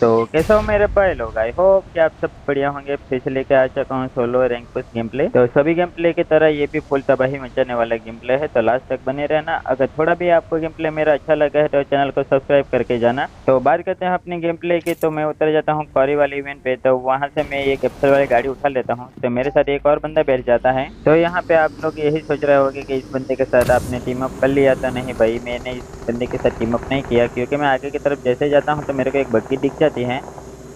तो कैसे हो मेरे भाई लोग। आई होप कि आप सब बढ़िया होंगे। फिर से लेके आ चुका हूँ solo rank push game play. तो सभी गेम प्ले की तरह ये भी फुल तबाही मचाने वाला गेम प्ले है, तो लास्ट तक बने रहना। अगर थोड़ा भी आपको गेम प्ले मेरा अच्छा लगा है तो चैनल को सब्सक्राइब करके जाना। तो बात करते हैं अपनी गेम प्ले की। तो मैं उतर जाता हूँ क्वारी वाले इवेंट पे, तो वहां से मैं एक कैप्चर वाली गाड़ी उठा लेता हूँ। तो मेरे साथ एक और बंदा बैठ जाता है। तो यहाँ पे आप लोग यही सोच रहे होंगे कि इस बंदे के साथ आपने टीम अप कर लिया। तो नहीं भाई, मैंने इस बंदे के साथ टीम अप नहीं किया, क्योंकि मैं आगे की तरफ जैसे जाता हूँ तो मेरे को एक बग्गी दिख जाती है।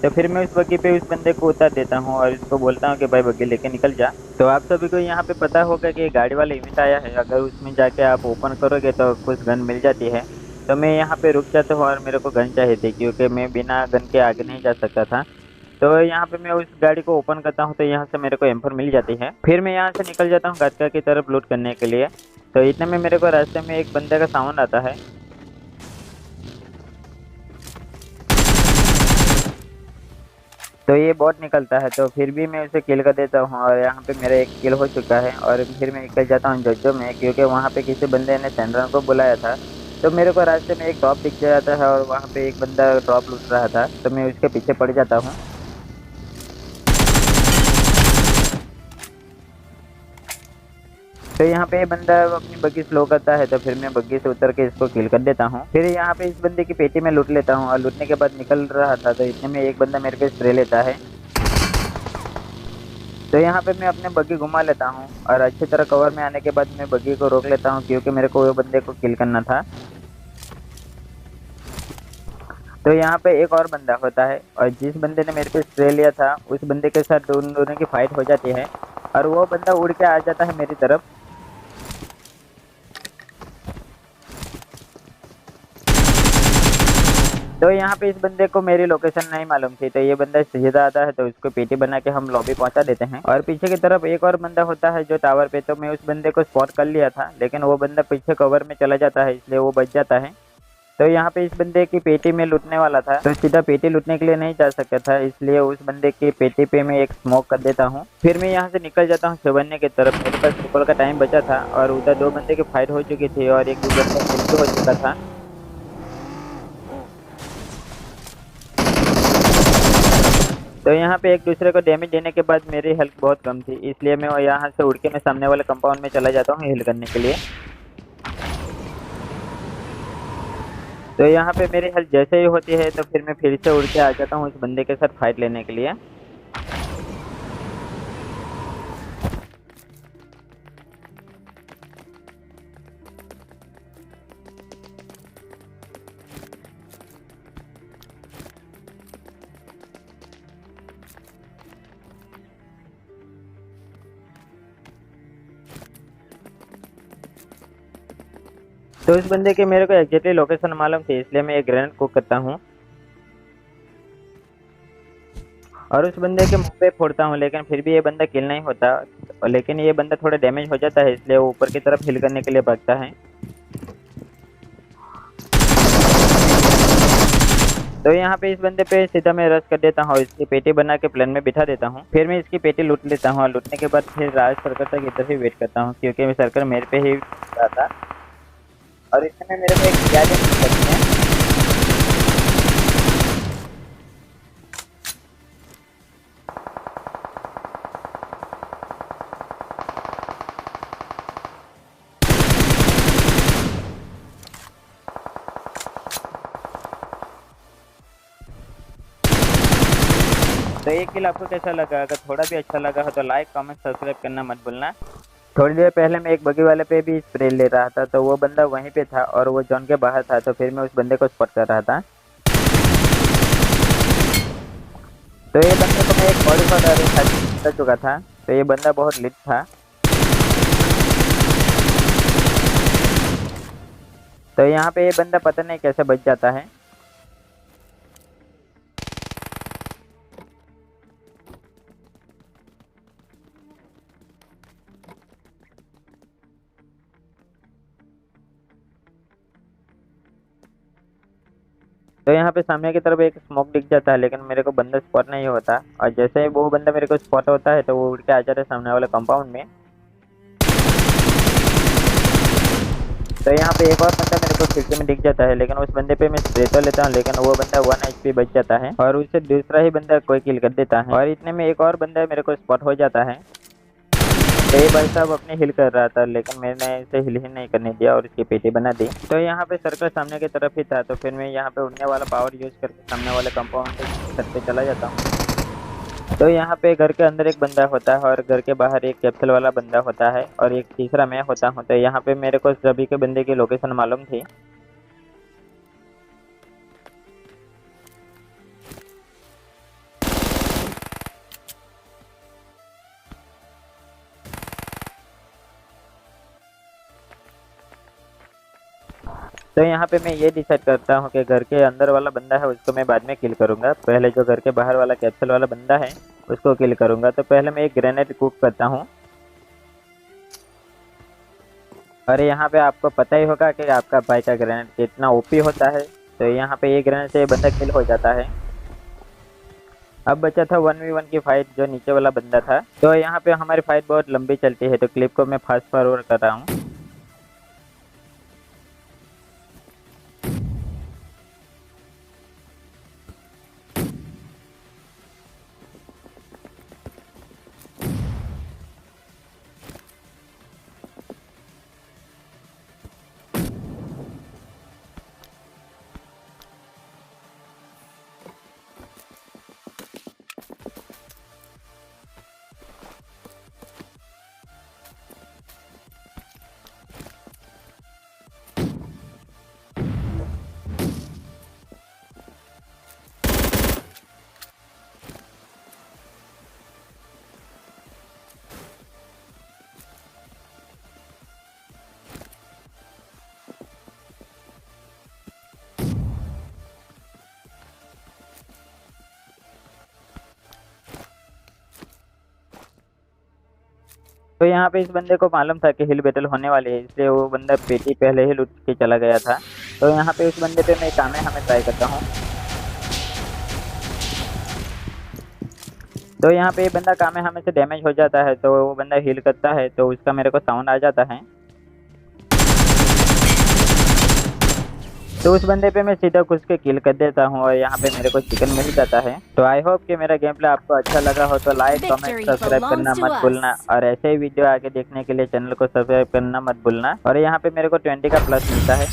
तो फिर मैं उस बग्गी पे उस बंदे को उतार देता हूँ और इसको बोलता हूँ कि भाई बग्गी लेके निकल जा। तो आप सभी को यहाँ पे पता होगा कि गाड़ी वाला इवेंट आया है, अगर उसमें जाके आप ओपन करोगे तो कुछ गन मिल जाती है। तो मैं यहाँ पे रुक जाता हूँ और मेरे को गन चाहिए थी, क्योंकि मैं बिना गन के आगे नहीं जा सकता था। तो यहाँ पे मैं उस गाड़ी को ओपन करता हूँ, तो यहाँ से मेरे को एम4 मिल जाती है। फिर मैं यहाँ से निकल जाता हूँ गाटका की तरफ लूट करने के लिए। तो इतने में मेरे को रास्ते में एक बंदे का साउंड आता है। तो ये बॉट निकलता है, तो फिर भी मैं उसे किल कर देता हूँ और यहाँ पे मेरा एक किल हो चुका है। और फिर मैं निकल जाता हूँ जोजो में, क्योंकि वहाँ पे किसी बंदे ने सैंड्रन को बुलाया था। तो मेरे को रास्ते में एक ड्रॉप दिख जाता है और वहाँ पे एक बंदा ड्रॉप लूट रहा था, तो मैं उसके पीछे पड़ जाता हूँ। तो यहाँ पे ये बंदा अपनी बग्गी स्लो करता है, तो फिर मैं बग्गी से उतर के इसको किल कर देता हूँ। फिर यहाँ पे इस बंदे की पेटी में लूट लेता हूँ और लूटने के बाद निकल रहा था, तो इतने में एक बंदा मेरे पे स्प्रे लेता है। तो यहाँ पे मैं अपने बग्गी घुमा लेता हूँ और अच्छी तरह कवर में आने के बाद मैं बग्गी को रोक लेता हूँ, क्योंकि मेरे को वो बंदे को किल करना था। तो यहाँ पे एक और बंदा होता है और जिस बंदे ने मेरे पे स्प्रे लिया था उस बंदे के साथ दोनों की फाइट हो जाती है और वो बंदा उड़ के आ जाता है मेरी तरफ। तो यहाँ पे इस बंदे को मेरी लोकेशन नहीं मालूम थी, तो ये बंदा सीधा आता है, तो उसको पेटी बना के हम लॉबी पहुंचा देते हैं। और पीछे की तरफ एक और बंदा होता है जो टावर पे। तो मैं उस बंदे को स्पॉट कर लिया था, लेकिन वो बंदा पीछे कवर में चला जाता है, इसलिए वो बच जाता है। तो यहाँ पे इस बंदे की पेटी में लूटने वाला था, तो सीधा पेटी लूटने के लिए नहीं जा सकता था, इसलिए उस बंदे की पेटी पे मैं एक स्मोक कर देता हूँ। फिर मैं यहाँ से निकल जाता हूँ चौबन्ने की तरफ। मेरे पास ट्रिपल का टाइम बचा था और उधर दो बंदे की फाइट हो चुकी थी और एक बंदा किल भी हो चुका था। तो यहाँ पे एक दूसरे को डैमेज देने के बाद मेरी हेल्थ बहुत कम थी, इसलिए मैं यहाँ से उड़ के मैं सामने वाले कंपाउंड में चला जाता हूँ हील करने के लिए। तो यहाँ पे मेरी हेल्थ जैसे ही होती है तो फिर मैं फिर से उड़ के आ जाता हूँ उस बंदे के साथ फाइट लेने के लिए। तो उस बंदे के मेरे को एग्जैक्टली लोकेशन मालूम थी, इसलिए मैं एक ग्रेनेड कुक करता हूँ और उस बंदे के मुंह पे फोड़ता हूँ, लेकिन फिर भी ये बंदा किल नहीं होता। और लेकिन ये बंदा थोड़ा डैमेज हो जाता है, इसलिए वो ऊपर की तरफ हिल करने के लिए भागता है। तो यहाँ पे इस बंदे पे सीधा मैं रश कर देता हूँ और इसकी पेटी बना के प्लेन में बिठा देता हूँ। फिर मैं इसकी पेटी लूट लेता हूँ और लूटने के बाद फिर राज सर्कल तक इधर ही वेट करता हूँ, क्योंकि मैं सर्कल मेरे पे ही रहा था। और इसमें मेरे को एक गैजेट मिल सकती है। तो ये किल आपको कैसा लगा? अगर थोड़ा भी अच्छा लगा हो तो लाइक कमेंट सब्सक्राइब करना मत भूलना। थोड़ी देर पहले मैं एक बगी वाले पे भी स्प्रे ले रहा था, तो वो बंदा वहीं पे था और वो जोन के बाहर था, तो फिर मैं उस बंदे को स्पॉट कर रहा था। तो ये बंदे को मैं एक बॉडी शॉट कर चुका था, तो ये बंदा बहुत लिट था। तो यहाँ पे ये बंदा पता नहीं कैसे बच जाता है। तो यहाँ पे सामने की तरफ एक स्मोक दिख जाता है, लेकिन मेरे को बंदा स्पॉट नहीं होता। और जैसे ही वो बंदा मेरे को स्पॉट होता है तो वो उड़ के आ जाता है सामने वाले कंपाउंड में। तो यहाँ पे एक और बंदा मेरे को खिड़की में दिख जाता है, लेकिन उस बंदे पे मैं स्प्रे तो लेता हूँ, लेकिन वो बंदा 1 HP बच जाता है और उससे दूसरा ही बंदा कोई किल कर देता है। और इतने में एक और बंदा मेरे को स्पॉट हो जाता है। तो ये भाई साहब अपनी हिल कर रहा था, लेकिन मैंने इसे हिल ही नहीं करने दिया और इसकी पेटी बना दी। तो यहाँ पे सर्कल सामने की तरफ ही था, तो फिर मैं यहाँ पे उड़ने वाला पावर यूज करके सामने वाले कंपाउंड से छत पे चला जाता हूँ। तो यहाँ पे घर के अंदर एक बंदा होता है और घर के बाहर एक कैप्सूल वाला बंदा होता है और एक तीसरा मैं होता हूँ। तो यहाँ पे मेरे को सभी के बंदे की लोकेशन मालूम थी। तो यहाँ पे मैं ये डिसाइड करता हूँ कि घर के अंदर वाला बंदा है उसको मैं बाद में किल करूँगा, पहले जो घर के बाहर वाला कैप्सूल वाला बंदा है उसको किल करूँगा। तो पहले मैं एक ग्रेनेड कुक करता हूँ। और यहाँ पे आपको पता ही होगा कि आपका भाई का ग्रेनेड कितना ओपी होता है। तो यहाँ पे ये ग्रेनेड से बंदा किल हो जाता है। अब बचा था 1v1 की फाइट, जो नीचे वाला बंदा था। तो यहाँ पे हमारी फाइट बहुत लंबी चलती है, तो क्लिप को मैं फास्ट फॉरवर्ड कर रहा हूँ। तो यहाँ पे इस बंदे को मालूम था कि हिल बैटल होने वाली है, इसलिए वो बंदा पेटी पहले ही लूट के चला गया था। तो यहाँ पे उस बंदे पे मैं कामे हमें ट्राई करता हूँ। तो यहाँ पे ये बंदा कामे हमें से डैमेज हो जाता है, तो वो बंदा हील करता है, तो उसका मेरे को साउंड आ जाता है। तो उस बंदे पे मैं सीधा घुस के किल कर देता हूँ और यहाँ पे मेरे को चिकन मिल जाता है। तो आई होप कि मेरा गेम प्ले आपको अच्छा लगा हो, तो लाइक कमेंट सब्सक्राइब करना मत भूलना और ऐसे ही वीडियो आगे देखने के लिए चैनल को सब्सक्राइब करना मत भूलना। और यहाँ पे मेरे को 20 का प्लस मिलता है।